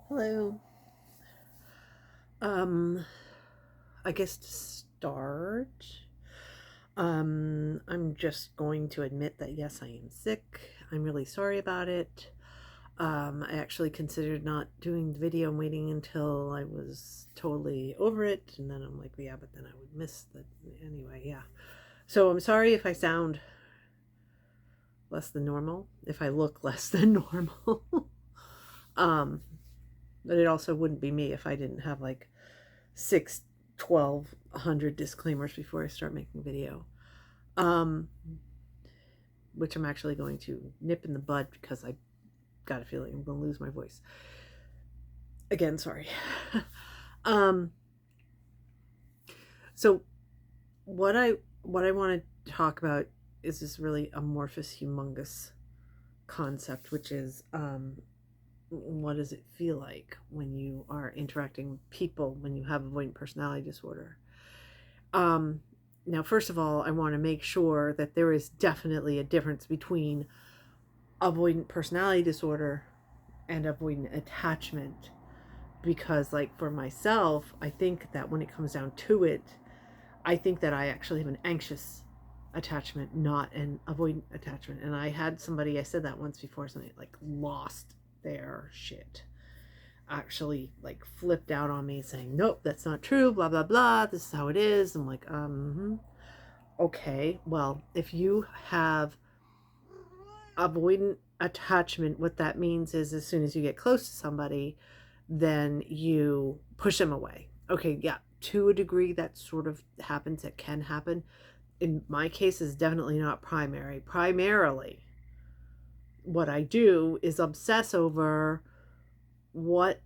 Hello. Um, I guess to start, I'm just going to admit that yes, I am sick. I'm really sorry about it. I actually considered not doing the video and waiting until I was totally over it, and then I'm like, yeah, but then I would miss the anyway. Yeah. So I'm sorry if I sound less than normal, if I look less than normal. um, but it also wouldn't be me if I didn't have like 6, 1,200 disclaimers before I start making video. Um, which I'm actually going to nip in the bud because I got a feeling I'm going to lose my voice. Again, sorry. um, so what I want to talk about is this really amorphous, humongous concept, which is what does it feel like when you are interacting with people when you have avoidant personality disorder? Um, Now, first of all, I want to make sure that there is definitely a difference between avoidant personality disorder and avoidant attachment. Because, like, for myself, I think that when it comes down to it, I think that I actually have an anxious attachment, not an avoidant attachment. And I had somebody, I said that once before, somebody like lost their shit, actually like flipped out on me saying, nope, that's not true, blah, blah, blah. This is how it is. I'm like, okay, well, if you have avoidant attachment, what that means is as soon as you get close to somebody, then you push them away. Okay, yeah, to a degree that sort of happens, it can happen. In my case, is definitely not primary. Primarily, what I do is obsess over what,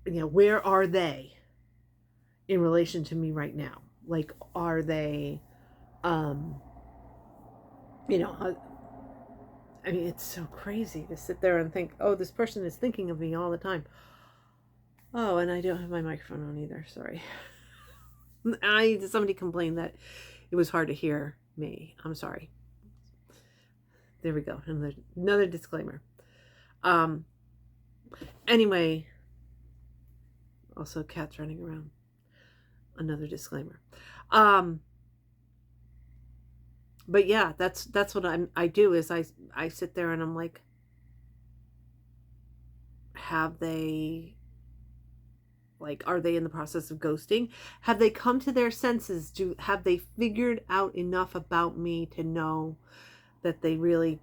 where are they in relation to me right now? Like, are they, um, you know, uh, I mean, it's so crazy to sit there and think, oh, this person is thinking of me all the time. Oh, and I don't have my microphone on either. Sorry. Somebody complained that it was hard to hear me. I'm sorry. There we go. Another disclaimer. Um. Anyway, also cats running around. Another disclaimer. Um. But yeah, that's what I do is I sit there and I'm like, have they, like, are they in the process of ghosting? Have they come to their senses? Have they figured out enough about me to know that they really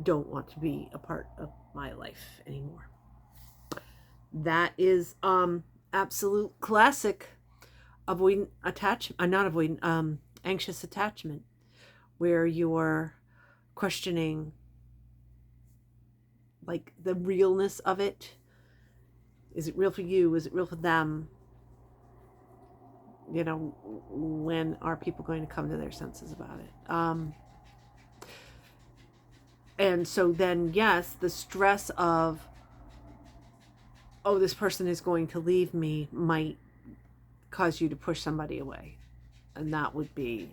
don't want to be a part of my life anymore? That is absolute classic avoidant attachment, not avoidant, anxious attachment, where you're questioning like the realness of it. Is it real for you? Is it real for them? When are people going to come to their senses about it? And so then, yes, the stress of, oh, this person is going to leave me might cause you to push somebody away. And that would be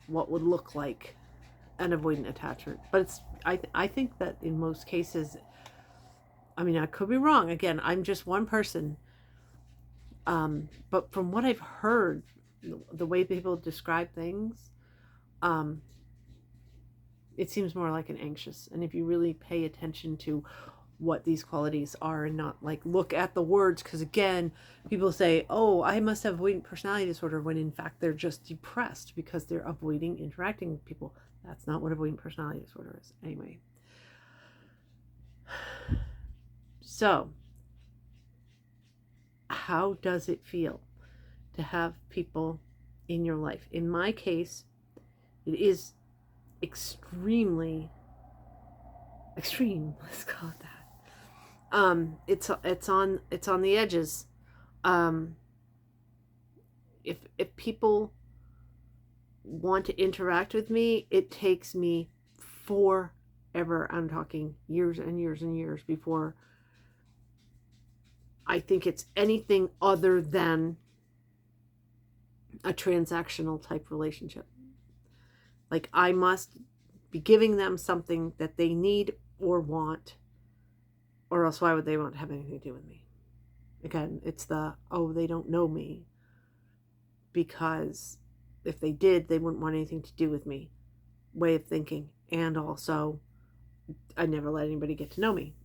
what would look like an avoidant attachment. But I think that in most cases, I mean, I could be wrong. Again, I'm just one person. But from what I've heard, the way people describe things, um, it seems more like an anxious. And if you really pay attention to what these qualities are and not like look at the words, because again, people say, oh, I must have avoidant personality disorder, when in fact they're just depressed because they're avoiding interacting with people. That's not what avoidant personality disorder is. Anyway, so how does it feel to have people in your life? In my case, it is extremely extreme. Let's call it that. It's on the edges. Um, if people want to interact with me, it takes me forever. I'm talking years and years and years before I think it's anything other than a transactional type relationship. Like, I must be giving them something that they need or want, or else why would they want to have anything to do with me? Again, it's the, oh, they don't know me, because if they did, they wouldn't want anything to do with me way of thinking. And also, I never let anybody get to know me.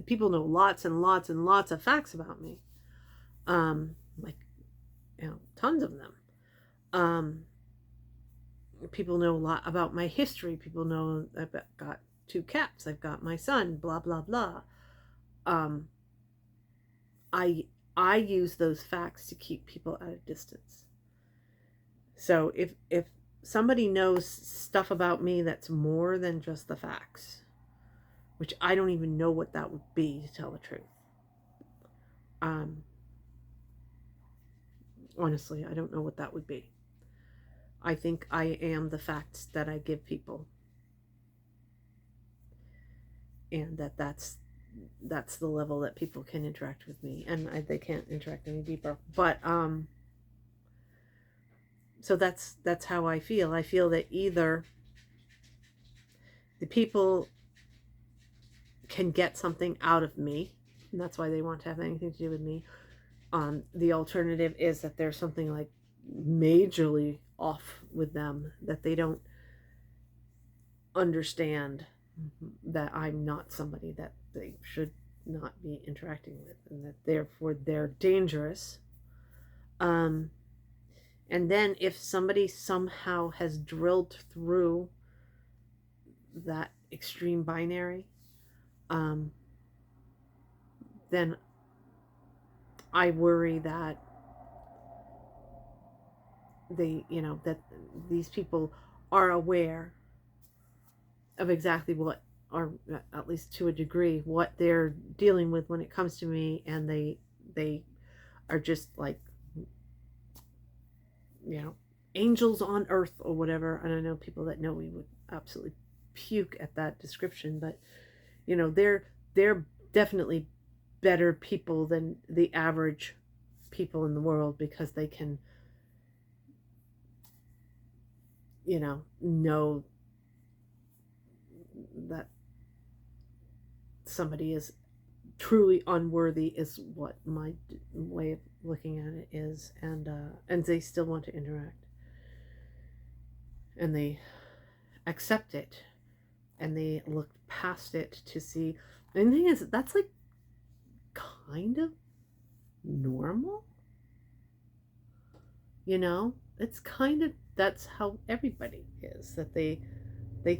People know lots and lots and lots of facts about me, like, tons of them. People know a lot about my history. People know I've got 2 cats. I've got my son. Blah blah blah. Um, I use those facts to keep people at a distance. So if somebody knows stuff about me that's more than just the facts, which I don't even know what that would be, to tell the truth. Honestly, I don't know what that would be. I think I am the facts that I give people, and that's the level that people can interact with me, and they can't interact any deeper. But so that's how I feel. I feel that either the people can get something out of me, and that's why they want to have anything to do with me. The alternative is that there's something like majorly off with them, that they don't understand that I'm not somebody that they should not be interacting with, and that therefore they're dangerous. And then if somebody somehow has drilled through that extreme binary, then I worry that that these people are aware of exactly what, or at least to a degree, what they're dealing with when it comes to me, and they are just like, angels on earth or whatever. And I know people that know me would absolutely puke at that description, but they're definitely better people than the average people in the world, because they can know that somebody is truly unworthy, is what my way of looking at it is. And they still want to interact, and they accept it, and they look past it to see. And the thing is, that's like kind of normal, it's kind of, that's how everybody is, that they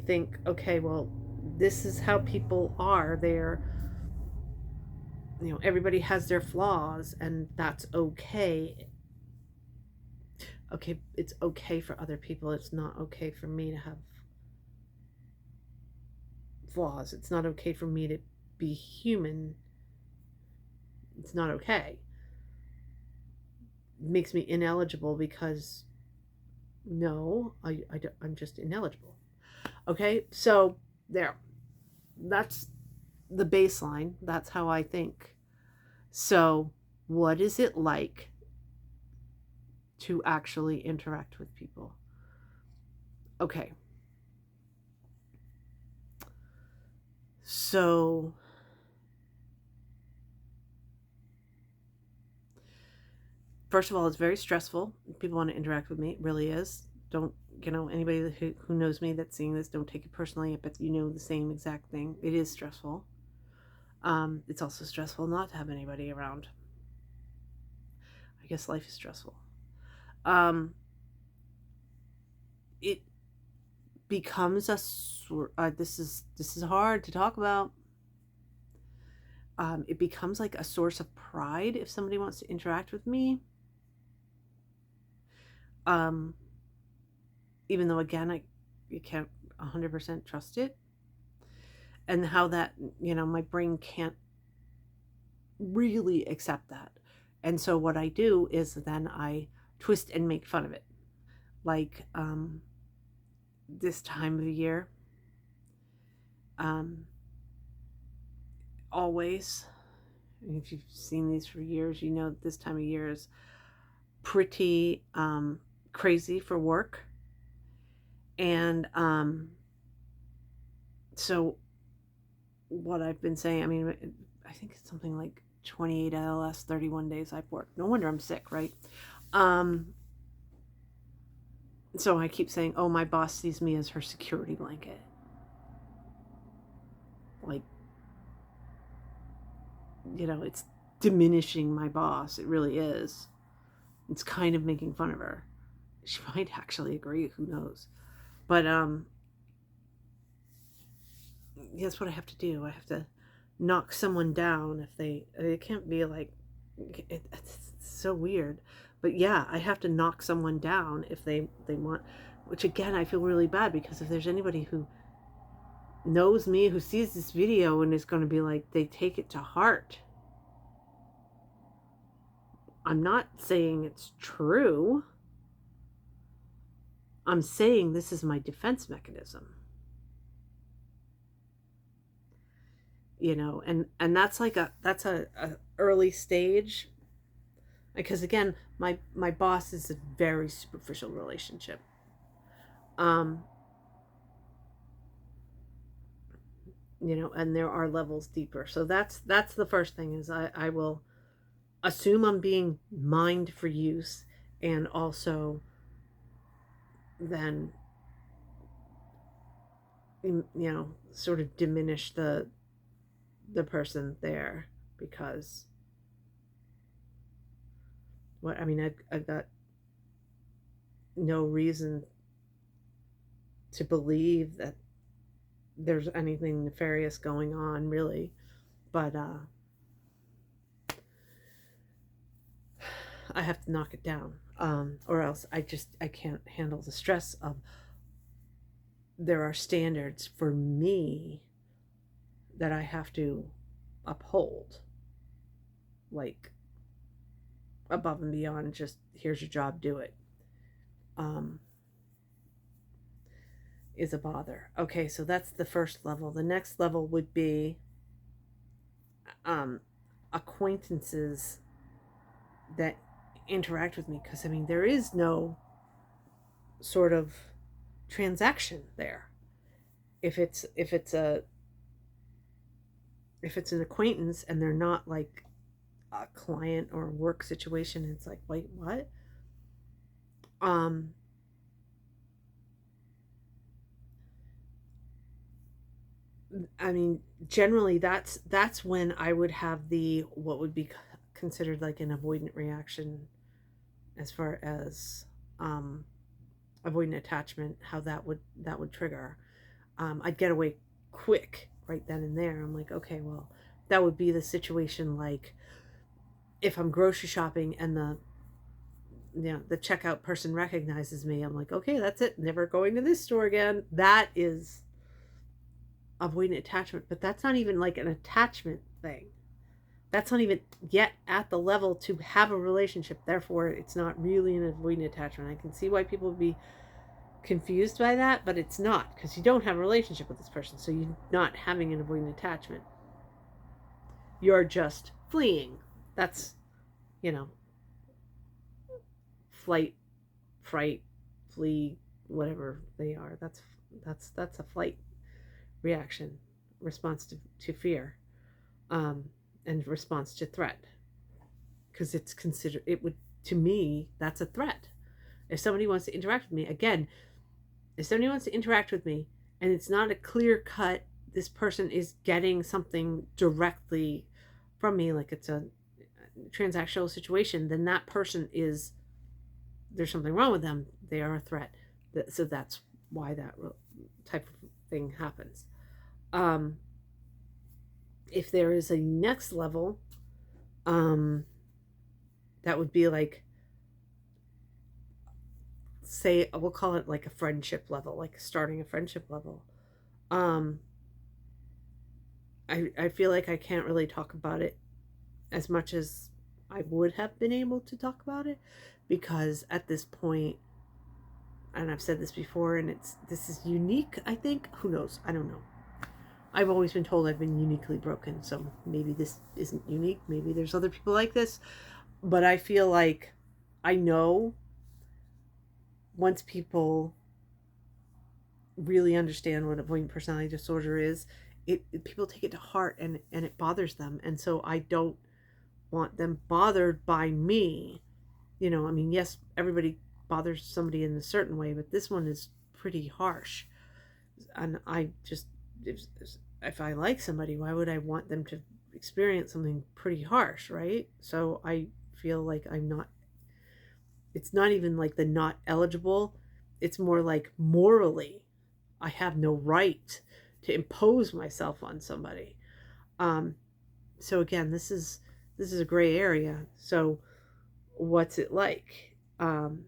think, okay, well, this is how people are. They're, everybody has their flaws, and that's okay. Okay, it's okay for other people. It's not okay for me to have flaws. It's not okay for me to be human. It's not okay. It makes me ineligible, because no, I'm just ineligible. Okay, so there. That's the baseline. That's how I think. So, what is it like to actually interact with people? Okay. So, first of all, it's very stressful. People want to interact with me. It really is. Don't, anybody who knows me that's seeing this, don't take it personally, but the same exact thing. It is stressful. It's also stressful not to have anybody around. I guess life is stressful. It becomes this is hard to talk about. It becomes like a source of pride if somebody wants to interact with me. Even though, again, you can't 100% trust it, and how that, my brain can't really accept that. And so what I do is then I twist and make fun of it. Like, this time of year, always, if you've seen these for years, this time of year is pretty crazy for work. And so what I've been saying, I think it's something like 28 out of the last 31 days I've worked. No wonder I'm sick, right? Um, so I keep saying, oh, my boss sees me as her security blanket. Like, it's diminishing my boss. It really is. It's kind of making fun of her. She might actually agree. Who knows? But that's what I have to do. I have to knock someone down if it can't be like, it's so weird. But yeah, I have to knock someone down if they want, which again, I feel really bad because if there's anybody who knows me, who sees this video and is going to be like, they take it to heart. I'm not saying it's true. I'm saying this is my defense mechanism. And that's like a early stage, because again, my boss is a very superficial relationship. And there are levels deeper. So that's the first thing is I will assume I'm being mined for use, and also then sort of diminish the person there, because I've got no reason to believe that there's anything nefarious going on, really. But I have to knock it down, or else I can't handle the stress of, there are standards for me that I have to uphold, like above and beyond just, here's your job, do it, is a bother. Okay, so that's the first level. The next level would be acquaintances that interact with me, because there is no sort of transaction there. If it's an acquaintance and they're not like a client or a work situation, it's like, wait, what? Generally that's when I would have what would be considered like an avoidant reaction, as far as avoidant attachment, how that would trigger. I'd get away quick right then and there. I'm like, okay, well, that would be the situation like if I'm grocery shopping and the checkout person recognizes me. I'm like, okay, that's it, never going to this store again. That is avoidant attachment. But that's not even like an attachment thing. That's not even yet at the level to have a relationship. Therefore, it's not really an avoidant attachment. I can see why people would be confused by that, but it's not, because you don't have a relationship with this person. So you're not having an avoidant attachment. You're just fleeing. That's, flight, fright, flee, whatever they are. That's a flight reaction, response to fear, and response to threat, because to me, that's a threat. If somebody wants to interact with me, again, and it's not a clear cut, this person is getting something directly from me, like it's a transactional situation, then that person there's something wrong with them. They are a threat. So that's why that type of thing happens. If there is a next level, that would be like, say, we'll call it like a friendship level, like starting a friendship level. I feel like I can't really talk about it as much as I would have been able to talk about it, because at this point, and I've said this before, and this is unique, I think. Who knows? I don't know. I've always been told I've been uniquely broken, so maybe this isn't unique. Maybe there's other people like this. But I feel like I know, once people really understand what avoidant personality disorder is, people take it to heart, and it bothers them. And so I don't want them bothered by me. I mean, yes, everybody bothers somebody in a certain way, but this one is pretty harsh. And I just, if I like somebody, why would I want them to experience something pretty harsh, right? So I feel like it's not even like the not eligible. It's more like morally, I have no right to impose myself on somebody. Um, so again, this is a gray area. So what's it like to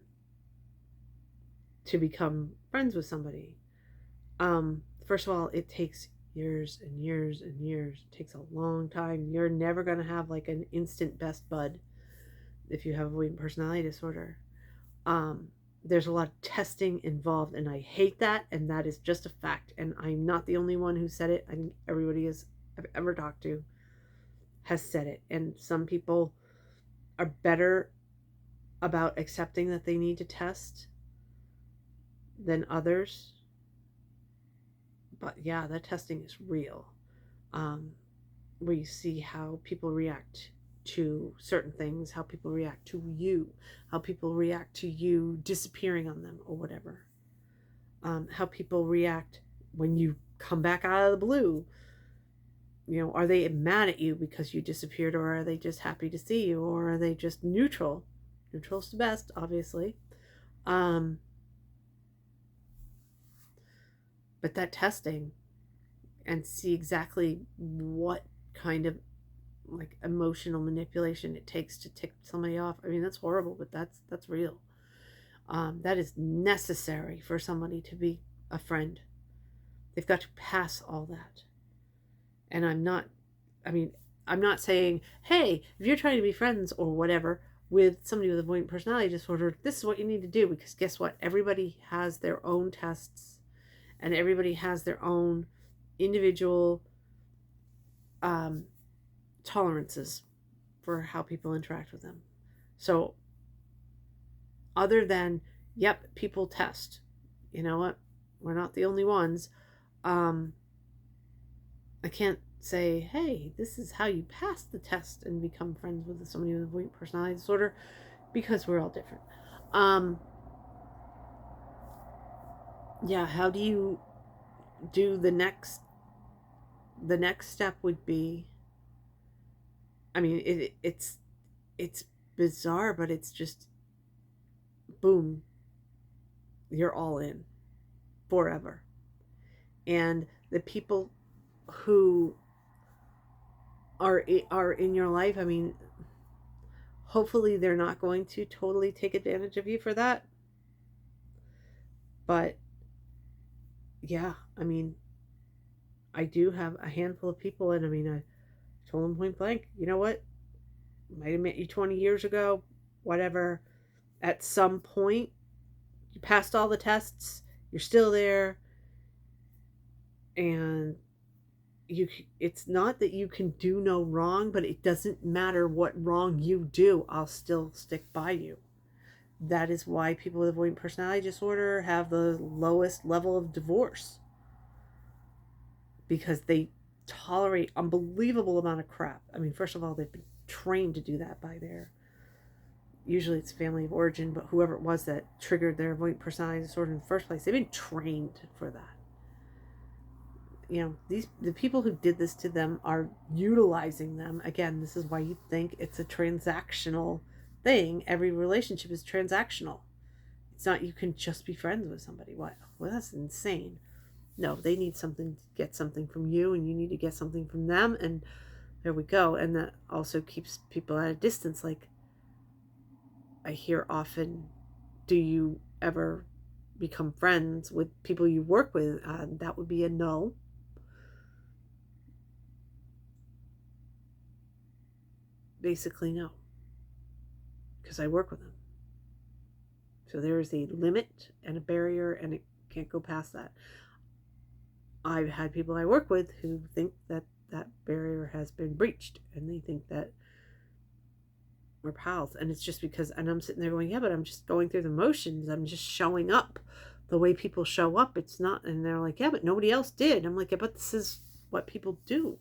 become friends with somebody? First of all, it takes years and years and years. It takes a long time. You're never going to have like an instant best bud if you have avoidant personality disorder. Um, there's a lot of testing involved, and I hate that, and that is just a fact. And I'm not the only one who said it. I think everybody I've ever talked to has said it. And some people are better about accepting that they need to test than others. But yeah, that testing is real. Where you see how people react to certain things, how people react to you, how people react to you disappearing on them or whatever. How people react when you come back out of the blue. Are they mad at you because you disappeared, or are they just happy to see you, or are they just neutral? Neutral's the best, obviously. But that testing, and see exactly what kind of like emotional manipulation it takes to tick somebody off. I mean, that's horrible, but that's real. That is necessary for somebody to be a friend. They've got to pass all that. And I'm not saying, hey, if you're trying to be friends or whatever with somebody with avoidant personality disorder, this is what you need to do, because guess what? Everybody has their own tests, and everybody has their own individual tolerances for how people interact with them. So other than, yep, people test, you know what? We're not the only ones. I can't say, hey, this is how you pass the test and become friends with somebody with avoidant personality disorder, because we're all different. Yeah, how do you do the next step would be, I mean, it's bizarre, but it's just boom, you're all in forever. And the people who are in your life, I mean, hopefully they're not going to totally take advantage of you for that. But yeah, I mean, I do have a handful of people, and I mean, I told them point blank, you know what? Might have met you 20 years ago, whatever. At some point, you passed all the tests, you're still there, and it's not that you can do no wrong, but it doesn't matter what wrong you do, I'll still stick by you. That is why people with avoidant personality disorder have the lowest level of divorce, because they tolerate unbelievable amount of crap. I mean, first of all, they've been trained to do that by usually it's family of origin, but whoever it was that triggered their avoidant personality disorder in the first place, they've been trained for that. The people who did this to them are utilizing them. Again, this is why you think it's a transactional thing. Every relationship is transactional. It's not you can just be friends with somebody. What? Well, that's insane. No, they need something to get something from you, and you need to get something from them, and there we go. And that also keeps people at a distance. Like, I hear often, do you ever become friends with people you work with? That would be a no. Basically, no. Because I work with them. So there is a limit and a barrier, and it can't go past that. I've had people I work with who think that that barrier has been breached, and they think that we're pals. And it's just because, and I'm sitting there going, yeah, but I'm just going through the motions. I'm just showing up the way people show up. It's not, and they're like, yeah, but nobody else did. I'm like, yeah, but this is what people do.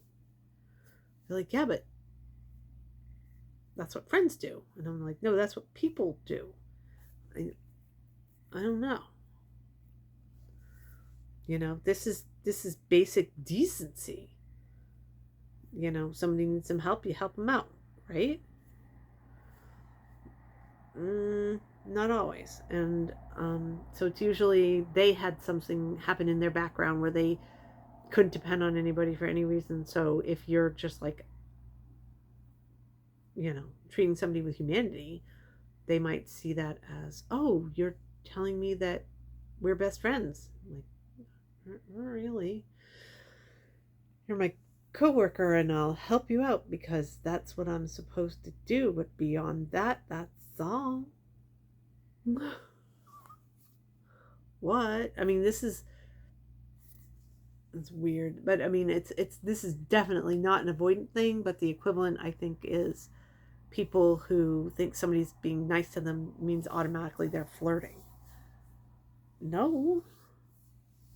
They're like, yeah, but that's what friends do. And I'm like, no, that's what people do. I, I don't know. This is basic decency. Somebody needs some help, you help them out, right? Not always. And so it's usually they had something happen in their background where they couldn't depend on anybody for any reason. So if you're just like, treating somebody with humanity, they might see that as, oh, you're telling me that we're best friends. I'm like, really? You're my coworker and I'll help you out because that's what I'm supposed to do. But beyond that, that's all. What? I mean, it's weird, but I mean, it's this is definitely not an avoidant thing, but the equivalent I think is people who think somebody's being nice to them means automatically they're flirting. No,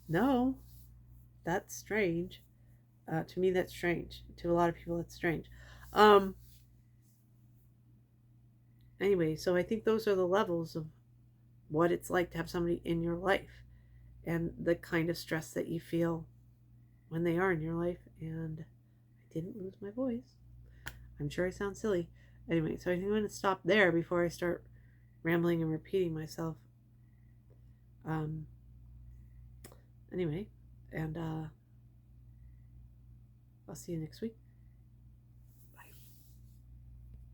no, that's strange. To me, that's strange. To a lot of people, that's strange. Um, anyway, so I think those are the levels of what it's like to have somebody in your life and the kind of stress that you feel when they are in your life. And I didn't lose my voice. I'm sure I sound silly. Anyway, so I think I'm going to stop there before I start rambling and repeating myself. Um, anyway, and I'll see you next week.